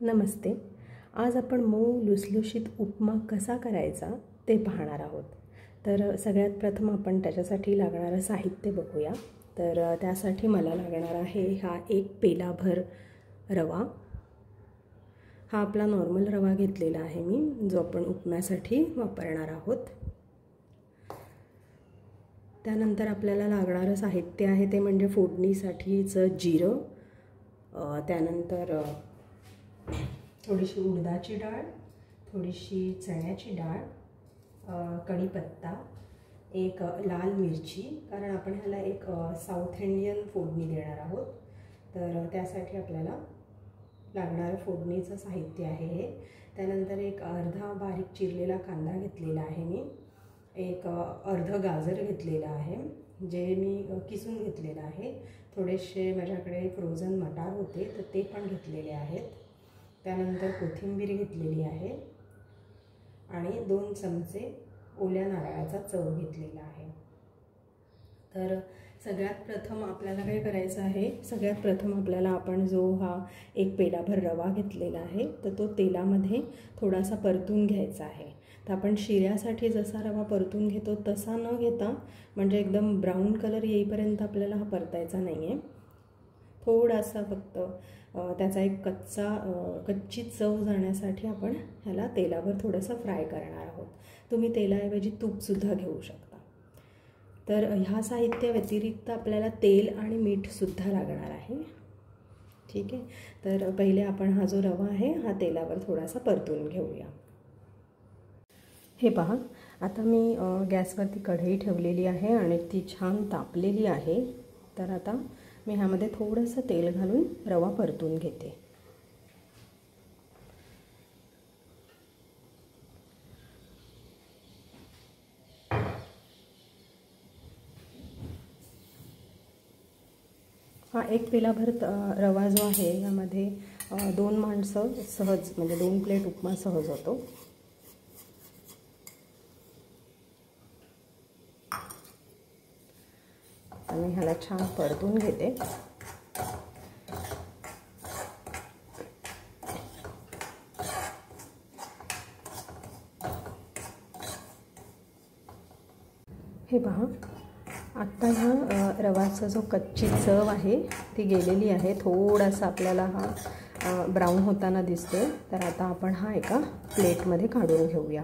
नमस्ते. आज आपण मऊ लुसलुशीत उपमा कसा करायचा ते पाहणार आहोत. तर सगळ्यात प्रथम आपण त्याच्यासाठी लागणारं साहित्य बघूया. तर त्यासाठी मला लागणार आहे हा 1 पेलाभर रवा. हा आपला नॉर्मल रवा घेतलेला आहे मी, जो आपण उपम्यासाठी वापरणार आहोत. त्यानंतर आपल्याला लागणारं साहित्य आहे ते म्हणजे फोडणीसाठीचं जिरं, त्यानंतर थोडीशी उडदाची डाळ, थोडीशी चण्याची डाळ, कढीपत्ता, एक लाल मिरची, कारण आपण ह्याला एक साऊथ इंडियन फोडणी देणार आहोत. तर त्यासाठी आपल्याला लागणारं फोडणीचं साहित्य आहे हे. त्यानंतर एक अर्धा बारीक चिरलेला कांदा घेतलेला आहे मी, एक अर्ध गाजर घेतलेला आहे जे मी किसून घेतलेलं आहे. थोडेसे माझ्याकडे फ्रोझन मटार होते तर ते पण घेतलेले आहेत. त्यानंतर कोथिंबीर घेतलेली आहे आणि 2 चमचे ओल्या नारळाचा चव घेतलेला आहे. तर सगळ्यात प्रथम आपल्याला काय करायचं आहे, सगळ्यात प्रथम आपल्याला आपण जो हा 1 पेलाभर रवा घेतलेला आहे तर तो तेलामध्ये थोडासा परतून घ्यायचा आहे. तर आपण शिऱ्यासाठी जसा रवा परतून घेतो तसा न घेता, म्हणजे एकदम ब्राऊन कलर येईपर्यंत आपल्याला हा परतायचा नाही आहे. थोडासा फक्त त्याचा एक कच्ची चव जाण्यासाठी आपण ह्याला तेलावर थोडंसं फ्राय करणार आहोत. तुम्ही तेलाऐवजी तूपसुद्धा घेऊ शकता. तर ह्या साहित्या व्यतिरिक्त आपल्याला तेल आणि मीठसुद्धा लागणार आहे. ठीक आहे. तर पहिले आपण हा जो रवा आहे हा तेलावर थोडासा परतून घेऊया. हे पहा, आता मी गॅसवरती कढई ठेवलेली आहे आणि ती छान तापलेली आहे. तर आता मी ह्यामध्ये थोडंसं तेल घालून रवा परतून घेते. हा 1 पेलाभर रवा जो आहे यामध्ये 2 माणसं सहज, म्हणजे 2 प्लेट उपमा सहज होतो. आणि ह्याला छान परतून घेते. हे पहा, आत्ता ह्या रवाचा जो कच्ची चव आहे ती गेलेली आहे. थोडासा आपल्याला हा ब्राऊन होताना दिसतोय. तर आता आपण हा एका प्लेटमध्ये काढून घेऊया.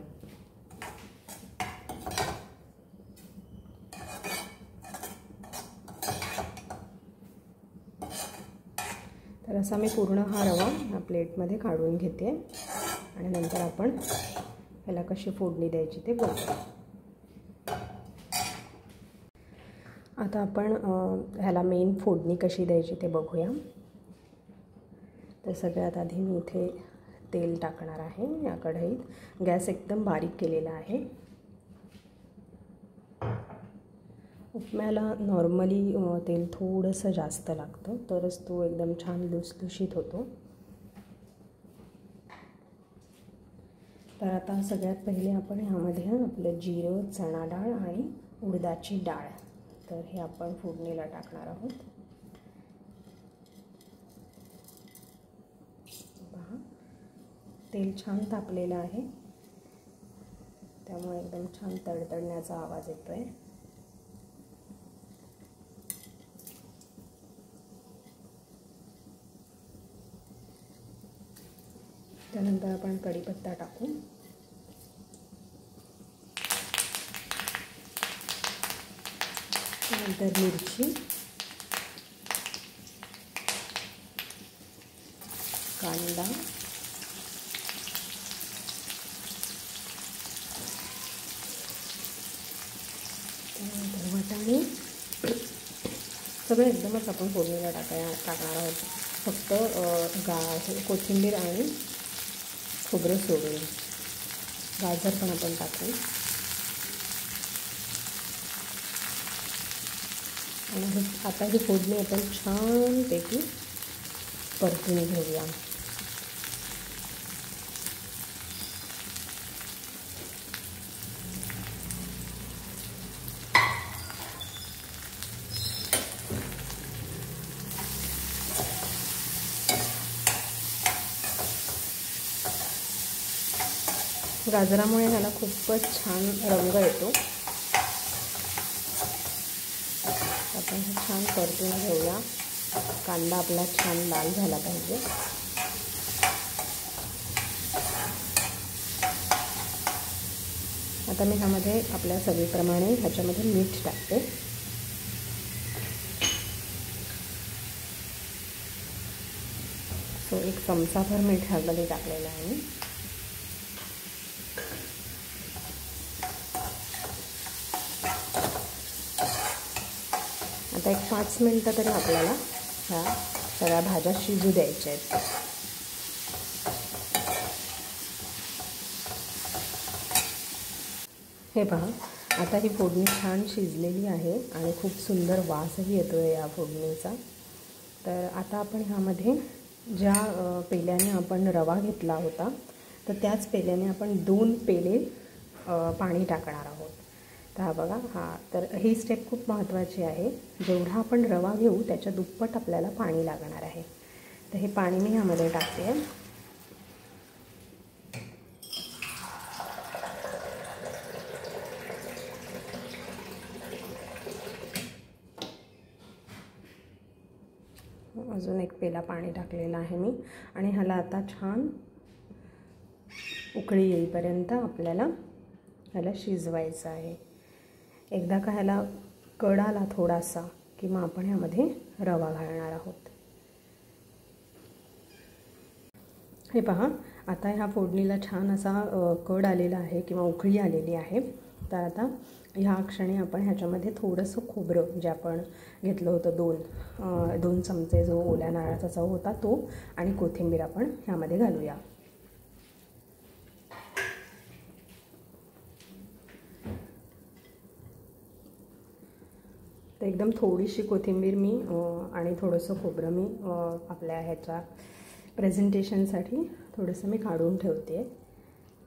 तर असा मी पूर्ण हा रवा या प्लेटमध्ये काढून घेते आणि नंतर आपण ह्याला कशी फोडणी द्यायची ते बघू. आता आपण ह्याला मेन फोडणी कशी द्यायची ते बघूया. तर सगळ्यात आधी मी इथे तेल टाकणार आहे या कढईत. गॅस एकदम बारीक केलेला आहे. उपम्याला नॉर्मली तेल थोडंसं जास्त लागतं तरच तो एकदम छान लुसलुशीत होतो. तर आता सगळ्यात पहिले आपण ह्यामध्ये आपलं जिरं, चणा डाळ आणि उडदाची डाळ, तर हे आपण फोडणीला टाकणार आहोत. पहा, तेल छान तापलेलं आहे त्यामुळे एकदम छान तडतडण्याचा आवाज येतोय. त्यानंतर आपण कढीपत्ता टाकू. त्यानंतर मिरची, कांदा, त्यानंतर वाटाणे, सगळं एकदमच आपण फोडणीला टाकणार आहोत. फक्त कोथिंबीर आणि खोबरं सोडून. गाजर पण आपण टाकू आणि आता ही फोडणी आपण छानपैकी परतून घेऊया. गाजरामुळे ह्याला खूपच छान रंग येतो. आपण हे छान परतून घेऊया. कांदा आपला छान लाल झाला पाहिजे. आता मी ह्यामध्ये आपल्या चवीप्रमाणे ह्याच्यामध्ये मीठ टाकते. सो 1 चमचाभर मीठ ह्यामध्ये टाकलेलं आहे मी. आता 5 मिनिटं तरी आपल्याला ह्या सगळ्या भाज्या शिजू द्यायच्या आहेत. हे पहा, आता ही फोडणी छान शिजलेली आहे आणि खूप सुंदर वासही येतो आहे या फोडणीचा. तर आता आपण ह्यामध्ये ज्या पेल्याने आपण रवा घेतला होता तर त्याच पेल्याने आपण 2 पेले पाणी टाकणार आहोत. तर हा बघा, तर ही स्टेप खूप महत्त्वाची आहे. जेवढा आपण रवा घेऊ त्याच्या दुप्पट आपल्याला पाणी लागणार आहे. तर हे पाणी मी ह्यामध्ये टाकते. अजून 1 पेला पाणी टाकलेलं आहे मी आणि ह्याला आता छान उकळी येईपर्यंत आपल्याला ह्याला शिजवायचं आहे. एकदा का ह्याला कड आला थोडासा की मग आपण ह्यामध्ये रवा घालणार आहोत. हे पहा, आता ह्या फोडणीला छान असा कड आलेला आहे किंवा उकळी आलेली आहे. तर आता ह्या क्षणी आपण ह्याच्यामध्ये थोडंसं खोबरं जे आपण घेतलं होतं 2 चमचे जो ओल्या नारळाचा चव होता तो आणि कोथिंबीर आपण ह्यामध्ये घालूया. तर एकदम थोडीशी कोथिंबीर मी आणि थोडंसं खोबरं मी आपल्या ह्याच्या प्रेझेंटेशनसाठी थोडंसं मी काढून ठेवते.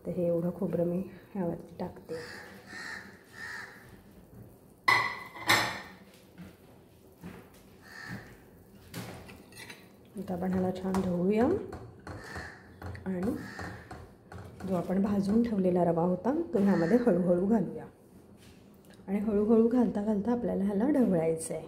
तर हे एवढं खोबरं मी ह्यावरती टाकते. आता आपण ह्याला छान ढवळूया आणि जो आपण भाजून ठेवलेला रवा होता तो ह्यामध्ये हळूहळू घालूया आणि हळूहळू घालता घालता आपल्याला ह्याला ढवळायचं आहे.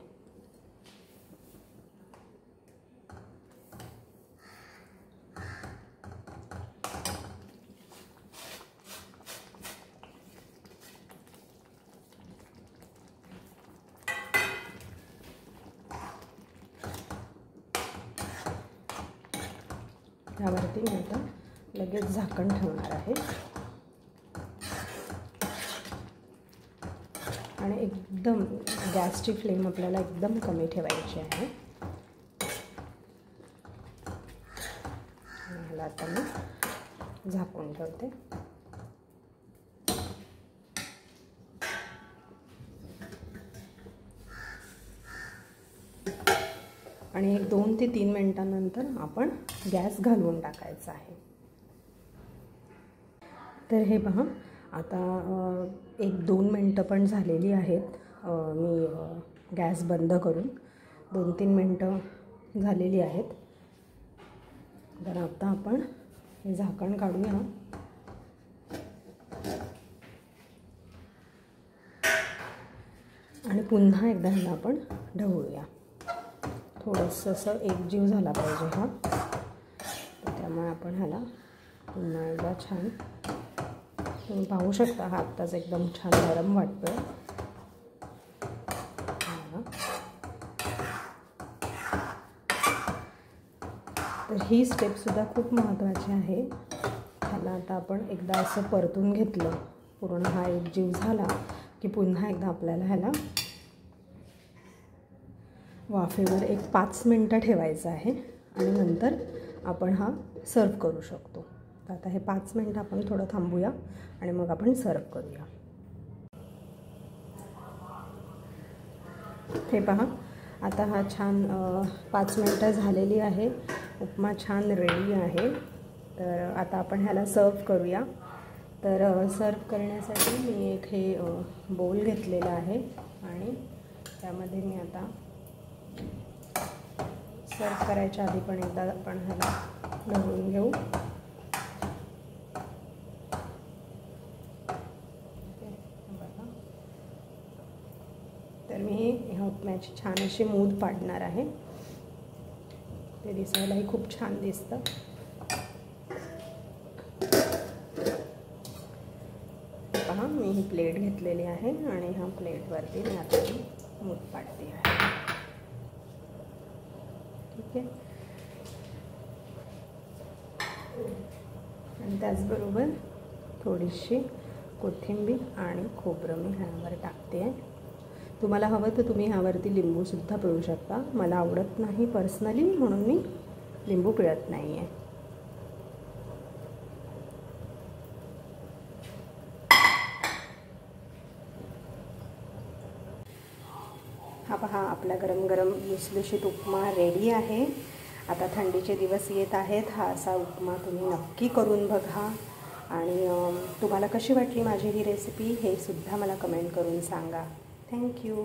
ह्यावरती मी आता लगेच झाकण ठेवणार आहे आणि एकदम गॅसची फ्लेम आपल्याला एकदम कमी ठेवायची आहे. ह्याला आता मी झाकून ठेवते. आणि 2 ते 3 मिनिटांनंतर आपण गॅस घालवून टाकायचा आहे. तर हे पहा, आता 1-2 मिनटं पण झालेली आहेत. मी गॅस बंद करून 2-3 मिनटं झालेली आहेत. तर आता आपण हे झाकण काढूया आणि पुन्हा एकदा ह्याला आपण ढवळूया. थोडंसं असं एकजीव झाला पाहिजे हा. त्यामुळे आपण ह्याला पुन्हा एकदा छान, तुम्ही पाहू शकता हा आत्ताच एकदम छान नरम वाटतोय. तर ही स्टेपसुद्धा खूप महत्त्वाची आहे. ह्याला आता आपण एकदा असं परतून घेतलं, पूर्ण हा एकजीव झाला की पुन्हा एकदा आपल्याला ह्याला वाफेवर 5 मिनटं ठेवायचं आहे आणि नंतर आपण हा सर्व करू शकतो. तर आता हे 5 मिनटं आपण थोडं थांबूया आणि मग आपण सर्व करूया. हे पहा, आता हा छान 5 मिनटं झालेली आहे. उपमा छान रेडी आहे. तर आता आपण ह्याला सर्व करूया. तर सर्व करण्यासाठी मी एक हे बोल घेतलेला आहे आणि त्यामध्ये मी आता सर्व करायच्या आधी पण एकदा आपण ह्याला ढवळून घेऊ. तर मी ह्या उपम्याची छान अशी मूद पाडणार आहे. ते दिसायलाही खूप छान दिसतं. पहा, मी ही प्लेट घेतलेली आहे आणि ह्या प्लेटवरती मी आता मूद पाडते आहे. ठीक आहे. आणि त्याचबरोबर थोडीशी कोथिंबीर आणि खोबरं मी ह्यावर टाकते आहे. तुम्हाला हवं तर तुम्ही ह्यावरती लिंबूसुद्धा पिळू शकता. मला आवडत नाही पर्सनली, म्हणून मी लिंबू पिळत नाही आहे. हा पहा, आपला गरम गरम लुसलुशीत उपमा रेडी आहे. आता थंडीचे दिवस येत आहेत. हा असा उपमा तुम्ही नक्की करून बघा. आणि तुम्हाला कशी वाटली माझी ही रेसिपी हे सुद्धा मला कमेंट करून सांगा. थँक्यू.